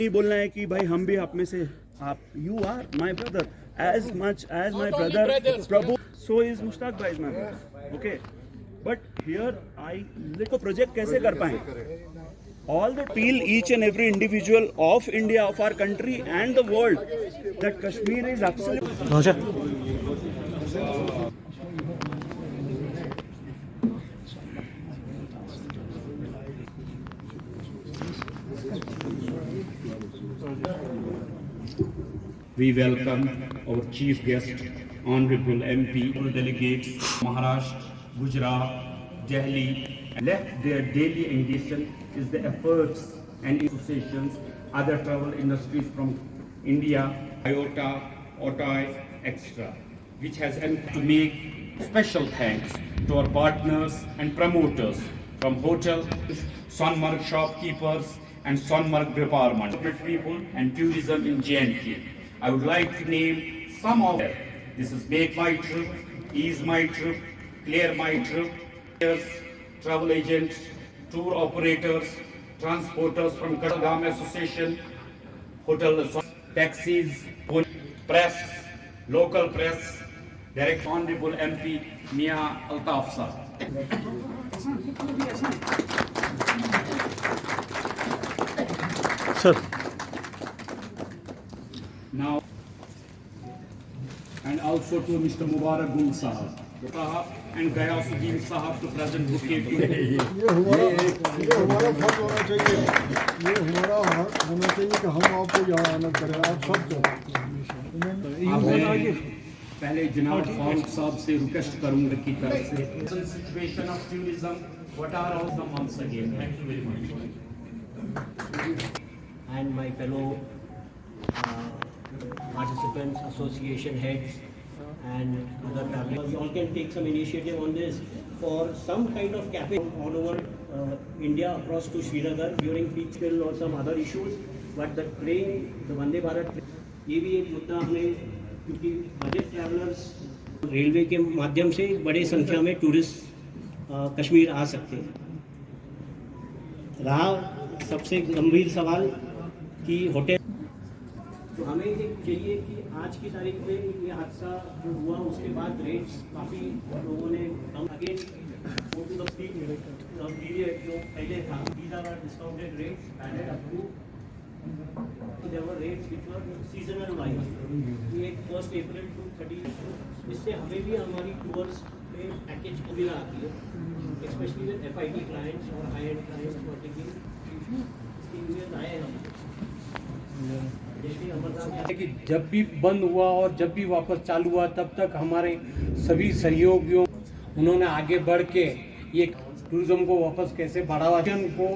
नहीं बोलना है कि भाई हम भी आप में से आप you are my brother as much as my brother Prabhu so is Mushtaq भाई is my brother okay but here I देखो प्रोजेक्ट कैसे कर पाए all the appeal each and every individual of India, of our country and the world that Kashmir is absolutely We welcome our chief guest, Honorable MP, delegates, Maharashtra, Gujarat, Delhi, left their daily engagement is the efforts and associations, other travel industries from India, IOTA, OTAI, etc., which has helped to make special thanks to our partners and promoters from hotel, Sonmarg shopkeepers and Sonmarg department, people and tourism in J&K. I would like to name some of them. This is Make My Trip, Ease My Trip, Clear My Trip, travel agents, tour operators, transporters from Kadagam Association, hotel taxis, press, local press, direct Honorable MP Mia Altaf sir. sir Now, and also to Mr. Mubarak Gul Sahab and Gayasuddin Sahab to present bouquet to ये हमारा फर्ज होना चाहिए, ये हमारा हक होना चाहिए कि हम आपको यहाँ आना करें, आप सब पहले जनाब फारूक साहब से रिक्वेस्ट करूंगा की तरफ से situation of tourism what are all the months again thank you very much and my fellow participants, association heads and other travelers. You all can take some initiative on this for some kind of cafe all over India across to Srinagar during peak fill or some other issues. But the train, the Vande Bharat train, ये भी एक मुद्दा हमें क्योंकि budget travellers railway के माध्यम से बड़े संख्या में टूरिस्ट कश्मीर आ सकते हैं। रहा सबसे गंभीर सवाल कि होटल तो हमें ये चाहिए कि आज की तारीख में ये हादसा जो हुआ उसके बाद रेट्स काफ़ी लोगों ने कम again go to the period जो पहले था these are discounted rates added up to their were rates which were seasonal wise ये 1 अप्रैल टू 30 इससे हमें भी हमारी टूर्स में पैकेज को भी आती है स्पेशली विद FIT क्लाइंट्स और हाई एंड क्लाइंट्स को टेकिंग इसके लिए आए हम कि जब भी बंद हुआ और जब भी वापस चालू हुआ तब तक हमारे सभी सहयोगियों उन्होंने आगे बढ़ के ये टूरिज्म को वापस कैसे बढ़ावा को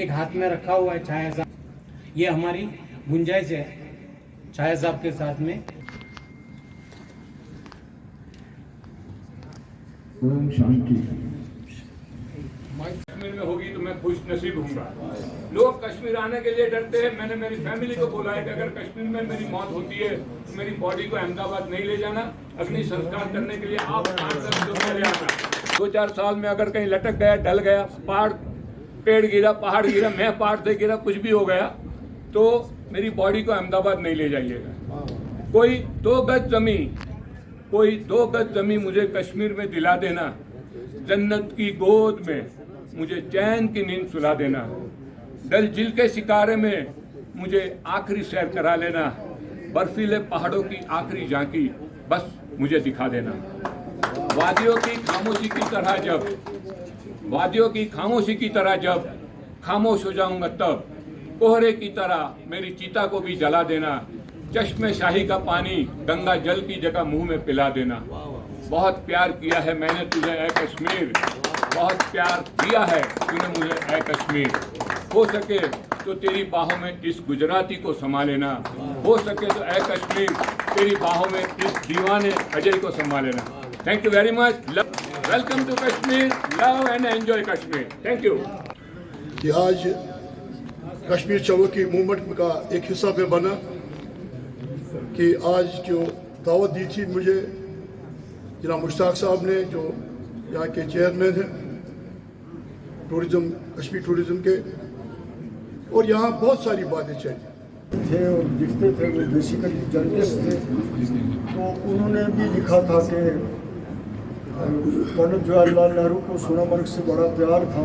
एक हाथ में रखा हुआ है छाया साहब ये हमारी गुंजाइश है छाया साहब के साथ में ओम शांति। कश्मीर में होगी तो मैं खुश नसीब हूँगा। लोग कश्मीर आने के लिए डरते हैं। मैंने मेरी फैमिली को बोला है कि अगर कश्मीर में मेरी मौत होती है तो मेरी बॉडी को अहमदाबाद नहीं ले जाना, अग्नि संस्कार करने के लिए आप 2-4 साल में अगर कहीं लटक गया, डल गया, पेड़ गिरा, पहाड़ गिरा, मैं पहाड़ से गिरा, कुछ भी हो गया तो मेरी बॉडी को अहमदाबाद नहीं ले जाइएगा। कोई 2 गज जमीन मुझे कश्मीर में दिला देना, जन्नत की गोद में मुझे चैन की नींद सुला देना, डल झील के शिकारे में मुझे आखिरी सैर करा लेना, बर्फीले पहाड़ों की आखिरी झांकी बस मुझे दिखा देना। वादियों की खामोशी की तरह जब खामोश हो जाऊंगा तब कोहरे की तरह मेरी चिता को भी जला देना, चश्मे शाही का पानी गंगा जल की जगह मुंह में पिला देना। बहुत प्यार किया है मैंने तुझे ऐ कश्मीर, बहुत प्यार किया है तूने मुझे ऐ कश्मीर। हो सके तो तेरी बाहों में इस गुजराती को समा लेना, हो सके तो ऐ कश्मीर तेरी बाहों में इस दीवाने अजय को समा लेना। Thank you very much. Welcome to Kashmir, love and enjoy Kashmir. Thank you. कि आज कश्मीर चलो की मूवमेंट का एक हिस्सा पे बना कि आज जो दावत दी थी मुझे जनाब मुश्ताक साहब ने, जो यहाँ के चेयरमैन हैं टूरिज़्म, कश्मीर टूरिज़्म के, और यहाँ बहुत सारी बातें चली। थे और दिखते थे वो बेसिकली जर्नलिस्ट थे, तो उन्होंने भी लिखा था कि पंडित जवाहरलाल नेहरू को सोना मर्ग से बड़ा प्यार था।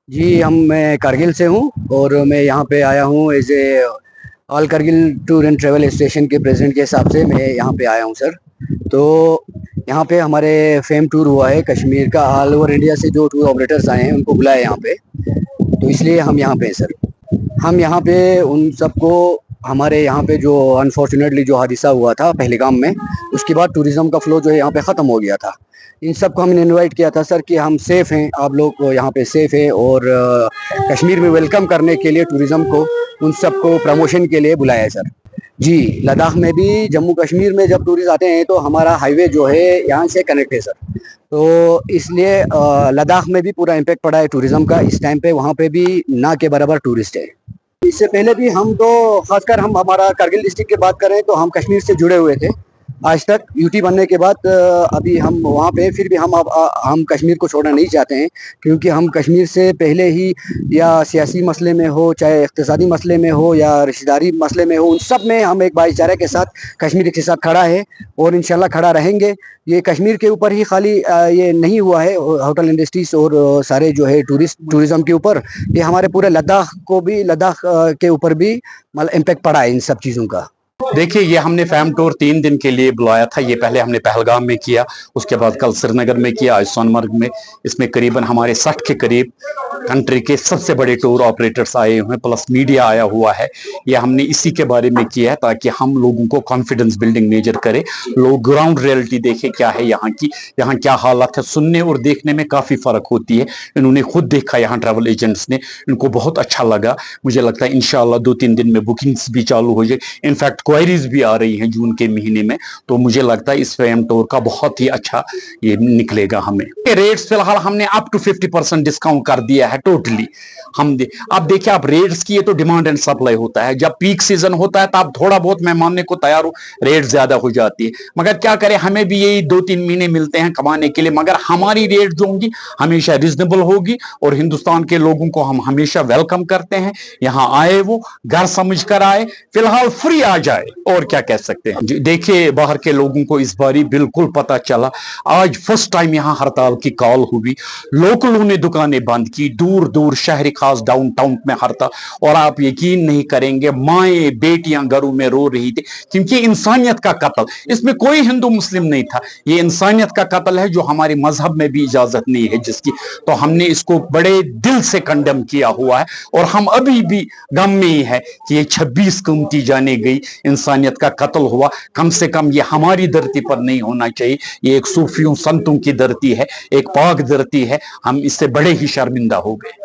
जी मैं कारगिल से हूँ और मैं यहाँ पे आया हूँ as a all Kargil tour and travel association के प्रेसिडेंट के हिसाब से मैं यहाँ पे आया हूँ सर। तो यहाँ पे हमारे फेम टूर हुआ है कश्मीर का, ऑल ओवर इंडिया से जो टूर ऑपरेटर्स आए हैं उनको बुलाया यहाँ पे, तो इसलिए हम यहाँ पे हैं सर। हम यहाँ पे उन सबको, हमारे यहाँ पे जो अनफॉर्चुनेटली जो हादसा हुआ था पहलगाम में, उसके बाद टूरिज़्म का फ्लो जो है यहाँ पे ख़त्म हो गया था। इन सबको हमने इनवाइट किया था सर कि हम सेफ़ हैं, आप लोग यहाँ पे सेफ़ हैं, और कश्मीर में वेलकम करने के लिए टूरिज़्म को, उन सबको प्रमोशन के लिए बुलाया है सर। जी लद्दाख में भी, जम्मू कश्मीर में जब टूरिस्ट आते हैं तो हमारा हाईवे जो है यहाँ से कनेक्ट है सर, तो इसलिए लद्दाख में भी पूरा इम्पेक्ट पड़ा है टूरिज़्म का। इस टाइम पे वहाँ पे भी ना के बराबर टूरिस्ट है। इससे पहले भी हम तो, खासकर हम हमारा कारगिल डिस्ट्रिक्ट की बात करें तो हम कश्मीर से जुड़े हुए थे आज तक। यूटी बनने के बाद अभी हम वहाँ पे, फिर भी हम कश्मीर को छोड़ना नहीं चाहते हैं, क्योंकि हम कश्मीर से पहले ही, या सियासी मसले में हो, चाहे इक़्तिसादी मसले में हो, या रिश्तेदारी मसले में हो, उन सब में हम एक भाईचारे के साथ कश्मीर के साथ खड़ा है और इंशाल्लाह खड़ा रहेंगे। ये कश्मीर के ऊपर ही खाली ये नहीं हुआ है, होटल इंडस्ट्रीज और सारे जो है टूरिज़्म के ऊपर, ये हमारे पूरे लद्दाख के ऊपर भी मतलब इम्पेक्ट पड़ा है इन सब चीज़ों का। देखिए, ये हमने फैम टूर 3 दिन के लिए बुलाया था। ये पहले हमने पहलगाम में किया, उसके बाद कल श्रीनगर में किया, आज सोनमर्ग में। इसमें करीबन हमारे 60 के करीब कंट्री के सबसे बड़े टूर ऑपरेटर्स आए हुए हैं, प्लस मीडिया आया हुआ है। ये हमने इसी के बारे में किया है ताकि हम लोगों को कॉन्फिडेंस बिल्डिंग मेजर करें, लोग ग्राउंड रियलिटी देखें क्या है यहाँ की, यहाँ क्या हालत है। सुनने और देखने में काफ़ी फ़र्क होती है। इन्होंने खुद देखा, यहाँ ट्रैवल एजेंट्स ने, इनको बहुत अच्छा लगा। मुझे लगता है इंशाल्लाह 2-3 दिन में बुकिंग्स भी चालू हो जाए। इनफैक्ट क्वायरीज भी आ रही हैं जून के महीने में, तो मुझे लगता है इस फैम टूर का बहुत ही अच्छा ये निकलेगा हमें। रेट्स फिलहाल हमने अप टू 50% डिस्काउंट कर दिया है टोटली। अब देखिए, आप रेट्स की, ये तो डिमांड एंड सप्लाई होता है। जब पीक सीजन होता है तब थोड़ा बहुत मैं मानने को तैयार हूँ, रेट ज्यादा हो जाती है, मगर क्या करें, हमें भी यही 2-3 महीने मिलते हैं कमाने के लिए। मगर हमारी रेट जो होंगी हमेशा रिजनेबल होगी, और हिंदुस्तान के लोगों को हम हमेशा वेलकम करते हैं। यहाँ आए, वो घर समझ कर आए, फिलहाल फ्री आ जाए, और क्या कह सकते हैं। देखिए, बाहर के लोगों को इस बारी बिल्कुल पता चला। आज फर्स्ट टाइम यहाँ हड़ताल की कॉल हुई, लोकलों ने दुकानें बंद की, दूर दूर शहरी खास डाउनटाउन में हड़ताल, और आप यकीन नहीं करेंगे, माएँ बेटियां घरों में रो रही थी, क्योंकि इंसानियत का कत्ल, इसमें कोई हिंदू मुस्लिम नहीं था, ये इंसानियत का कत्ल है जो हमारे मजहब में भी इजाजत नहीं है जिसकी। तो हमने इसको बड़े दिल से कंडेम किया हुआ है, और हम अभी भी गम में ही है कि ये 26 कीमती जाने गई, इंसानियत का कत्ल हुआ। कम से कम ये हमारी धरती पर नहीं होना चाहिए। ये एक सूफियों संतों की धरती है, एक पाक धरती है। हम इससे बड़े ही शर्मिंदा हो गए।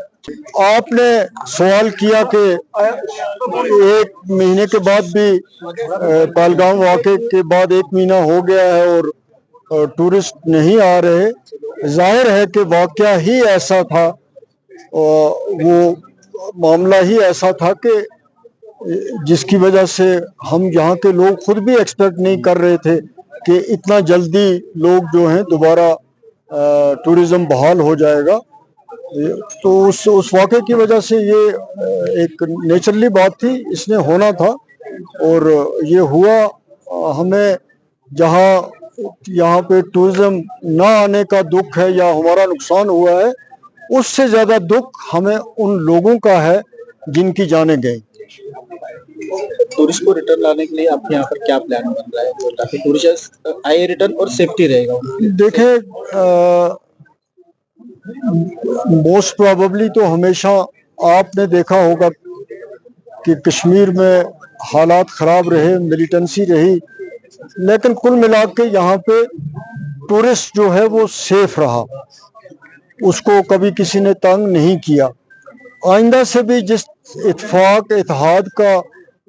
आपने सवाल किया कि 1 महीने के बाद भी, पहलगाम वाक़े के बाद 1 महीना हो गया है और टूरिस्ट नहीं आ रहे। जाहिर है कि वाक़या ही ऐसा था, वो मामला ही ऐसा था कि जिसकी वजह से हम यहाँ के लोग खुद भी एक्सपेक्ट नहीं कर रहे थे कि इतना जल्दी लोग जो हैं दोबारा टूरिज़्म बहाल हो जाएगा। तो उस वाक़े की वजह से ये एक नेचुरली बात थी, इसने होना था, और ये हुआ। हमें जहाँ यहाँ पे टूरिज़्म ना आने का दुख है या हमारा नुकसान हुआ है, उससे ज़्यादा दुख हमें उन लोगों का है जिनकी जानें गई। टूरिस्ट को रिटर्न लाने के लिए आपके यहाँ पर क्या प्लान बन रहा है, तो ताकि टूरिस्ट आए रिटर्न और सेफ्टी रहेगा? देखें, मोस्ट प्रोबेबली तो हमेशा आपने देखा होगा कि कश्मीर में हालात ख़राब रहे, मिलिटेंसी रही, लेकिन कुल मिला के यहाँ पे टूरिस्ट जो है वो सेफ रहा, उसको कभी किसी ने तंग नहीं किया। आइंदा से भी जिस इत्तेफाक इत्तेहाद का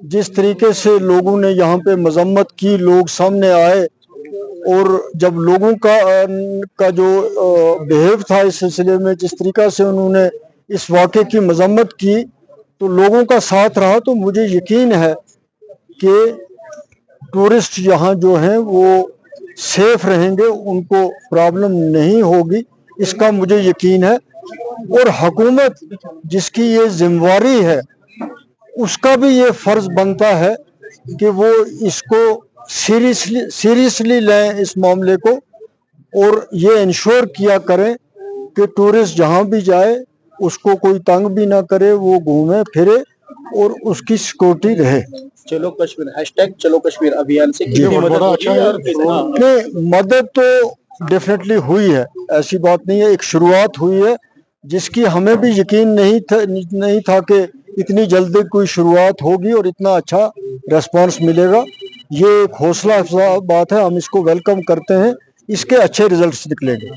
जिस तरीके से लोगों ने यहाँ पे मजम्मत की, लोग सामने आए, और जब लोगों का जो बिहेव था इस सिलसिले में, जिस तरीक़ा से उन्होंने इस वाक़े की मजम्मत की, तो लोगों का साथ रहा, तो मुझे यकीन है कि टूरिस्ट यहाँ जो हैं वो सेफ रहेंगे, उनको प्रॉब्लम नहीं होगी, इसका मुझे यकीन है। और हुकूमत जिसकी ये जिम्मेवारी है اس کا بھی یہ فرض بنتا ہے کہ وہ اس کو سیریسلی لیں اس معاملے کو، اور یہ انشور کیا کریں کہ ٹورسٹ جہاں بھی جائے اس کو کوئی تنگ بھی نہ کرے، وہ گھومے پھرے اور اس کی سیکورٹی رہے۔ چلو کشمیر #چلو کشمیر ابھیان سے کتنی مدد ہوئی ہے اور کتنا؟ نہیں، مدد تو ڈیفینیٹلی ہوئی ہے، ایسی بات نہیں ہے، ایک شروعات ہوئی ہے جس کی ہمیں بھی یقین نہیں تھا کہ اتنی جلدی کوئی شروعات ہوگی اور اتنا اچھا ریسپانس ملے گا۔ یہ ایک حوصلہ افزا بات ہے، ہم اس کو ویلکم کرتے ہیں، اس کے اچھے ریزلٹس نکلیں گے۔